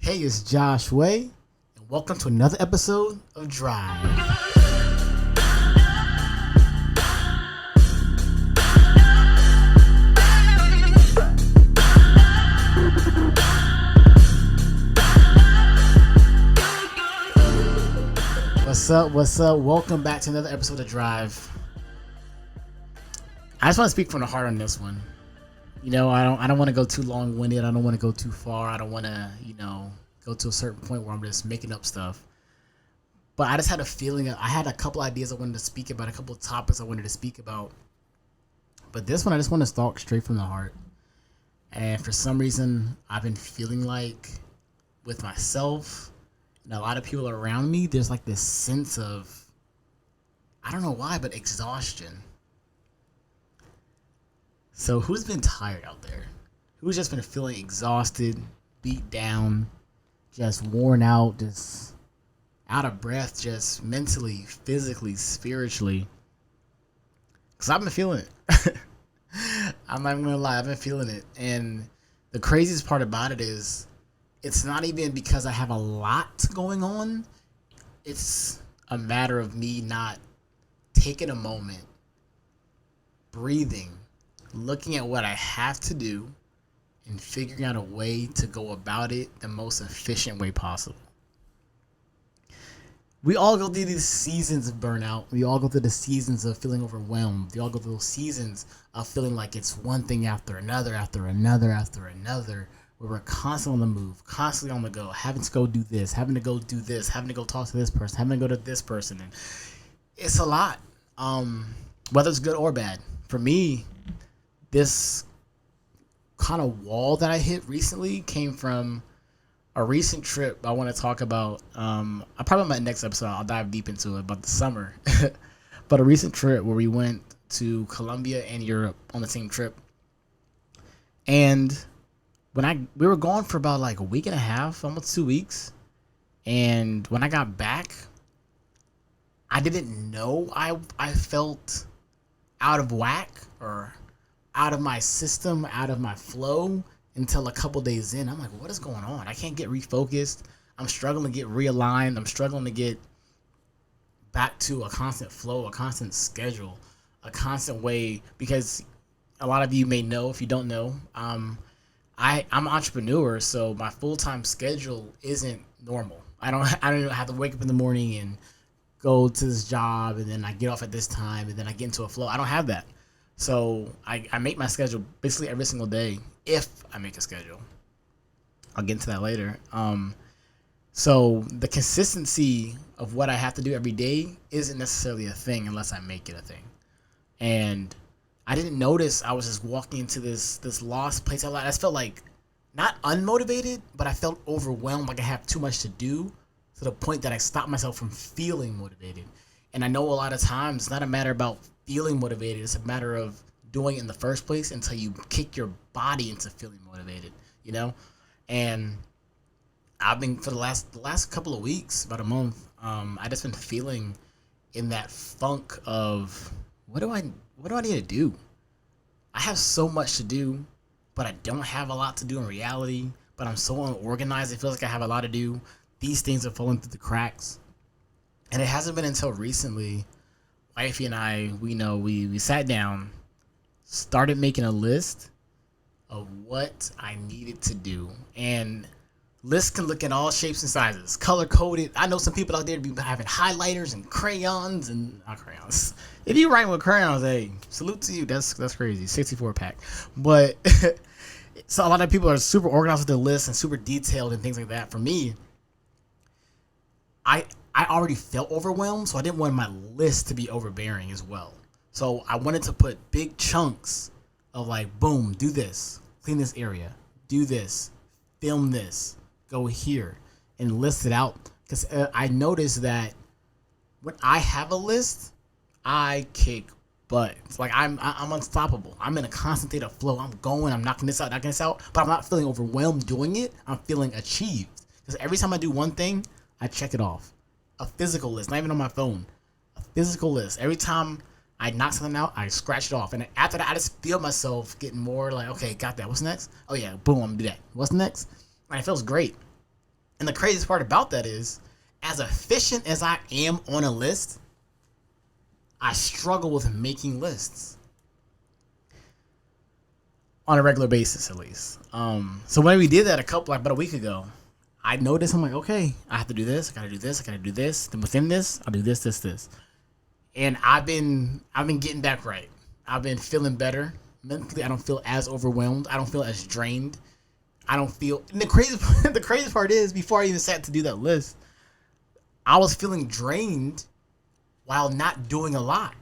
Hey, it's Joshwayy, and welcome to another episode of Drive. What's up? Welcome back to another episode of Drive. I just want to speak from the heart on this one. You know, I don't want to go too long-winded. I don't want to go too far. I don't want to, go to a certain point where I'm just making up stuff. But I just had a feeling. I had a couple ideas I wanted to speak about, a couple of topics I wanted to speak about. But this one, I just want to talk straight from the heart. And for some reason, I've been feeling like with myself and a lot of people around me, there's like this sense of, I don't know why, but exhaustion. So who's been tired out there? Who's just been feeling exhausted, beat down, just worn out, just out of breath, just mentally, physically, spiritually? Because I've been feeling it. I'm not even going to lie, I've been feeling it. And the craziest part about it is, it's not even because I have a lot going on. It's a matter of me not taking a moment, breathing, looking at what I have to do, and figuring out a way to go about it the most efficient way possible. We all go through these seasons of burnout. We all go through the seasons of feeling overwhelmed. We all go through those seasons of feeling like it's one thing after another, where we're constantly on the move, constantly on the go, having to go do this, having to go do this, having to go talk to this person, having to go to this person. And it's a lot, whether it's good or bad. For me, this kind of wall that I hit recently came from a recent trip I want to talk about. I probably in my next episode, I'll dive deep into it about the summer. But a recent trip where we went to Colombia and Europe on the same trip. And we were gone for about like a week and a half, almost 2 weeks. And when I got back, I didn't know I felt out of whack or out of my system, out of my flow until a couple days in. I'm like, what is going on? I can't get refocused. I'm struggling to get realigned. I'm struggling to get back to a constant flow, a constant schedule, a constant way. Because a lot of you may know, if you don't know, I'm an entrepreneur, so my full-time schedule isn't normal. I don't even have to wake up in the morning and go to this job, and then I get off at this time, and then I get into a flow. I don't have that. So I make my schedule basically every single day, if I make a schedule. I'll get into that later. So the consistency of what I have to do every day isn't necessarily a thing unless I make it a thing. And I didn't notice I was just walking into this lost place. I just felt like not unmotivated, but I felt overwhelmed, like I have too much to do, to the point that I stopped myself from feeling motivated. And I know a lot of times it's not a matter about feeling motivated. It's a matter of doing it in the first place until you kick your body into feeling motivated, And I've been, for the last couple of weeks, about a month, I just been feeling in that funk of what do I need to do? I have so much to do, but I don't have a lot to do in reality. But I'm so unorganized. It feels like I have a lot to do. These things are falling through the cracks. And it hasn't been until recently, wifey and I, we sat down, started making a list of what I needed to do. And lists can look in all shapes and sizes, color coded. I know some people out there be having highlighters and crayons and not crayons. If you write with crayons, hey, salute to you. That's crazy. 64 pack. But so a lot of people are super organized with their lists and super detailed and things like that. For me, I already felt overwhelmed, so I didn't want my list to be overbearing as well. So I wanted to put big chunks of like, boom, do this, clean this area, do this, film this, go here, and list it out. Because I noticed that when I have a list, I kick butt. It's like I'm unstoppable. I'm in a constant state of flow. I'm going, I'm knocking this out, but I'm not feeling overwhelmed doing it. I'm feeling achieved. Because every time I do one thing, I check it off. A physical list, not even on my phone. A physical list. Every time I knock something out, I scratch it off. And after that, I just feel myself getting more like, okay, got that. What's next? Oh yeah, boom, I'm gonna do that. What's next? And it feels great. And the craziest part about that is, as efficient as I am on a list, I struggle with making lists on a regular basis, at least. So when we did that about a week ago, I noticed, I'm like, okay, I have to do this, I gotta do this, I gotta do this. Then within this, I'll do this. And I've been getting back right. I've been feeling better mentally. I don't feel as overwhelmed. I don't feel as drained. I don't feel. And the crazy part is, before I even sat to do that list, I was feeling drained while not doing a lot,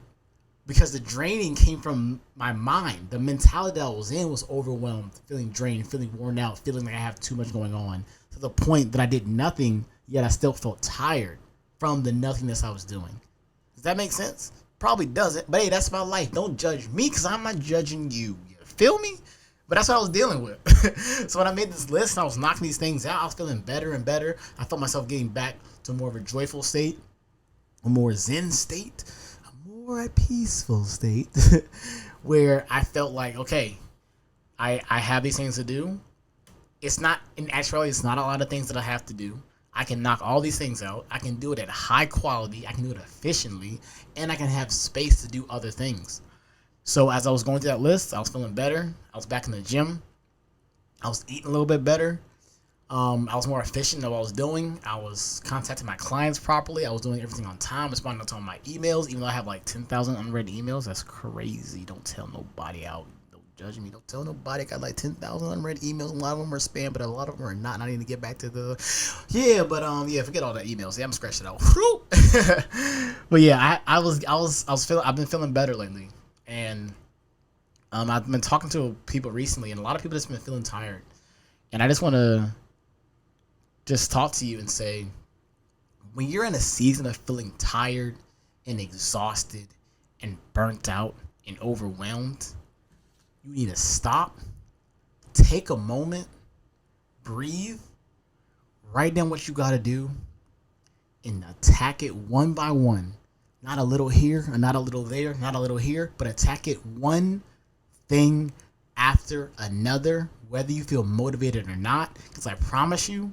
because the draining came from my mind. The mentality that I was in was overwhelmed, feeling drained, feeling worn out, feeling like I have too much going on, to the point that I did nothing, yet I still felt tired from the nothingness I was doing. Does that make sense? Probably doesn't, but hey, that's my life. Don't judge me, because I'm not judging you. You feel me? But that's what I was dealing with. So when I made this list and I was knocking these things out, I was feeling better and better. I felt myself getting back to more of a joyful state, a more zen state, a more peaceful state, where I felt like, okay, I have these things to do. It's not, in actuality, it's not a lot of things that I have to do. I can knock all these things out. I can do it at high quality. I can do it efficiently, and I can have space to do other things. So as I was going through that list, I was feeling better. I was back in the gym. I was eating a little bit better. I was more efficient in what I was doing. I was contacting my clients properly. I was doing everything on time, responding to all my emails, even though I have like 10,000 unread emails. That's crazy. Don't tell nobody out. Don't judge me. Don't tell nobody. I got like 10,000 unread emails. A lot of them are spam, but a lot of them are not. And I need to get back to the... forget all the emails. Yeah, I'm scratching it out. But yeah, I've been feeling better lately. And I've been talking to people recently, and a lot of people just been feeling tired. And I just want to just talk to you and say, when you're in a season of feeling tired and exhausted and burnt out and overwhelmed, you need to stop, take a moment, breathe, write down what you got to do, and attack it one by one. Not a little here, or not a little there, not a little here, but attack it one thing after another, whether you feel motivated or not. Because I promise you,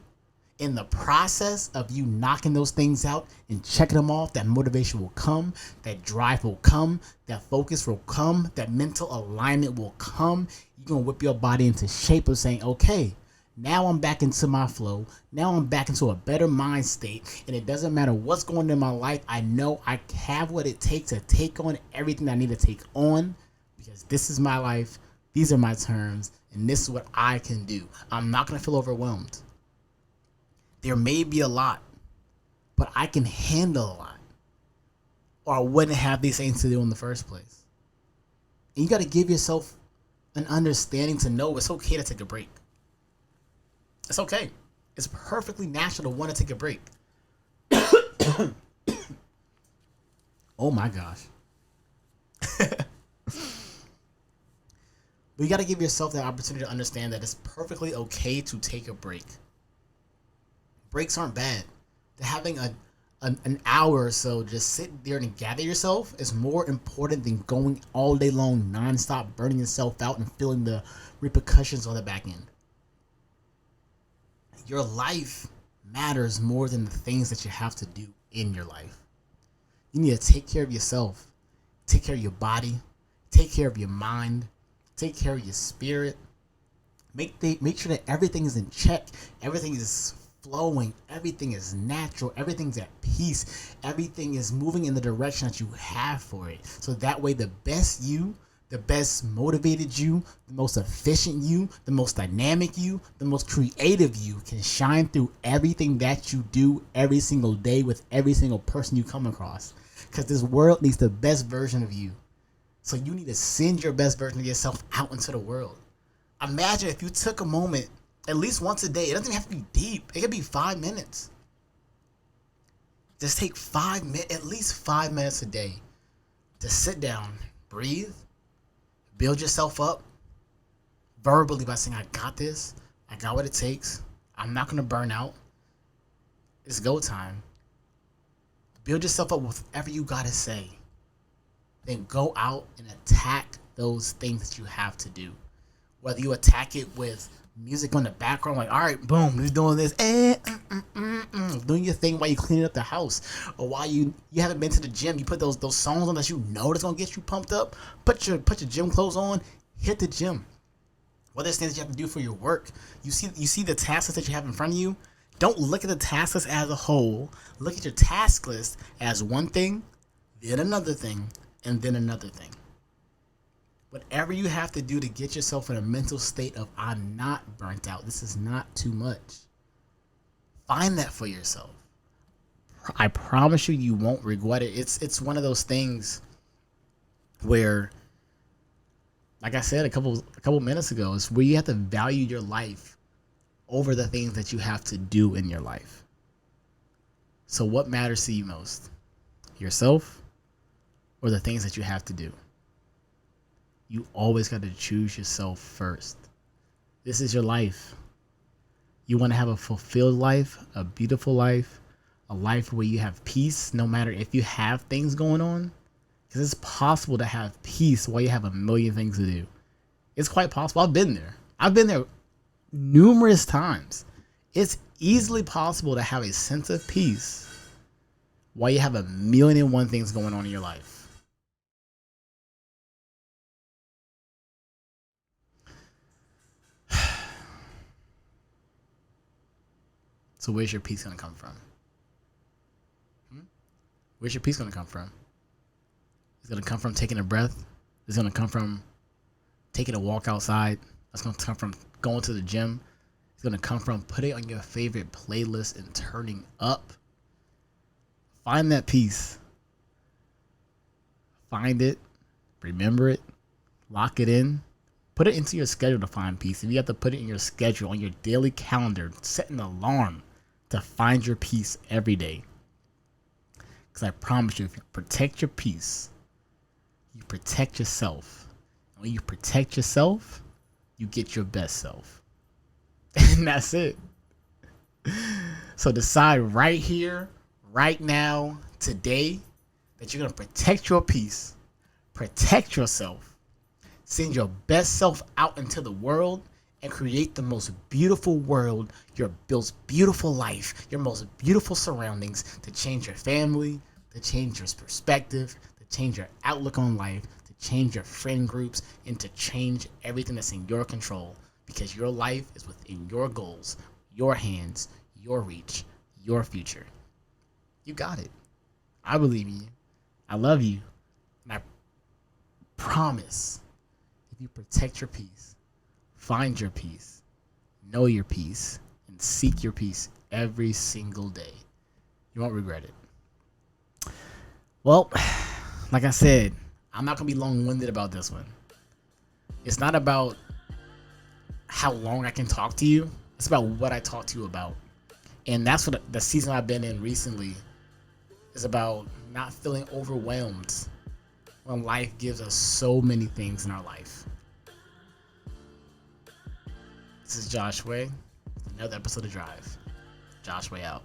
in the process of you knocking those things out and checking them off, that motivation will come, that drive will come, that focus will come, that mental alignment will come. You're going to whip your body into shape of saying, okay, now I'm back into my flow. Now I'm back into a better mind state. And it doesn't matter what's going on in my life. I know I have what it takes to take on everything I need to take on, because this is my life. These are my terms. And this is what I can do. I'm not going to feel overwhelmed. There may be a lot, but I can handle a lot, or I wouldn't have these things to do in the first place. And you got to give yourself an understanding to know it's okay to take a break. It's okay. It's perfectly natural to want to take a break. Oh my gosh. But you got to give yourself that opportunity to understand that it's perfectly okay to take a break. Breaks aren't bad. Having an hour or so just sit there and gather yourself is more important than going all day long nonstop, burning yourself out and feeling the repercussions on the back end. Your life matters more than the things that you have to do in your life. You need to take care of yourself, take care of your body, take care of your mind, take care of your spirit. Make sure that everything is in check, everything is flowing, everything is natural, everything's at peace, everything is moving in the direction that you have for it. So that way the best you, the best motivated you, the most efficient you, the most dynamic you, the most creative you can shine through everything that you do every single day with every single person you come across. Because this world needs the best version of you. So you need to send your best version of yourself out into the world. Imagine if you took a moment at least once a day. It doesn't even have to be deep. It could be 5 minutes. Just take at least 5 minutes a day to sit down, breathe, build yourself up verbally by saying, I got this. I got what it takes. I'm not going to burn out. It's go time. Build yourself up with whatever you got to say. Then go out and attack those things that you have to do. Whether you attack it with music on the background, like, all right, boom, he's doing this, doing your thing while you cleaning up the house, or while you haven't been to the gym, you put those songs on that you know that's gonna get you pumped up. Put your gym clothes on, hit the gym. Whether it's things that you have to do for your work, you see the tasks that you have in front of you. Don't look at the task list as a whole. Look at your task list as one thing, then another thing, and then another thing. Whatever you have to do to get yourself in a mental state of, I'm not burnt out, this is not too much. Find that for yourself. I promise you, you won't regret it. It's one of those things where, like I said a couple minutes ago, it's where you have to value your life over the things that you have to do in your life. So what matters to you most? Yourself or the things that you have to do? You always got to choose yourself first. This is your life. You want to have a fulfilled life, a beautiful life, a life where you have peace no matter if you have things going on. Because it's possible to have peace while you have a million things to do. It's quite possible. I've been there. I've been there numerous times. It's easily possible to have a sense of peace while you have a million and one things going on in your life. So where's your peace going to come from? Where's your peace going to come from? It's going to come from taking a breath. It's going to come from taking a walk outside. It's going to come from going to the gym. It's going to come from putting on your favorite playlist and turning up. Find that peace. Find it. Remember it. Lock it in. Put it into your schedule to find peace. If you have to put it in your schedule, on your daily calendar, set an alarm to find your peace every day. Because I promise you, if you protect your peace, you protect yourself. And when you protect yourself, you get your best self. And that's it. So decide right here, right now, today, that you're going to protect your peace, protect yourself, send your best self out into the world, and create the most beautiful world, your most beautiful life, your most beautiful surroundings to change your family, to change your perspective, to change your outlook on life, to change your friend groups, and to change everything that's in your control. Because your life is within your goals, your hands, your reach, your future. You got it. I believe in you. I love you. And I promise, if you protect your peace, find your peace, know your peace, and seek your peace every single day, you won't regret it. Well, like I said, I'm not going to be long-winded about this one. It's not about how long I can talk to you. It's about what I talk to you about. And that's what the season I've been in recently is about, not feeling overwhelmed when life gives us so many things in our life. This is Joshwayy. Another episode of Drive. Joshwayy out.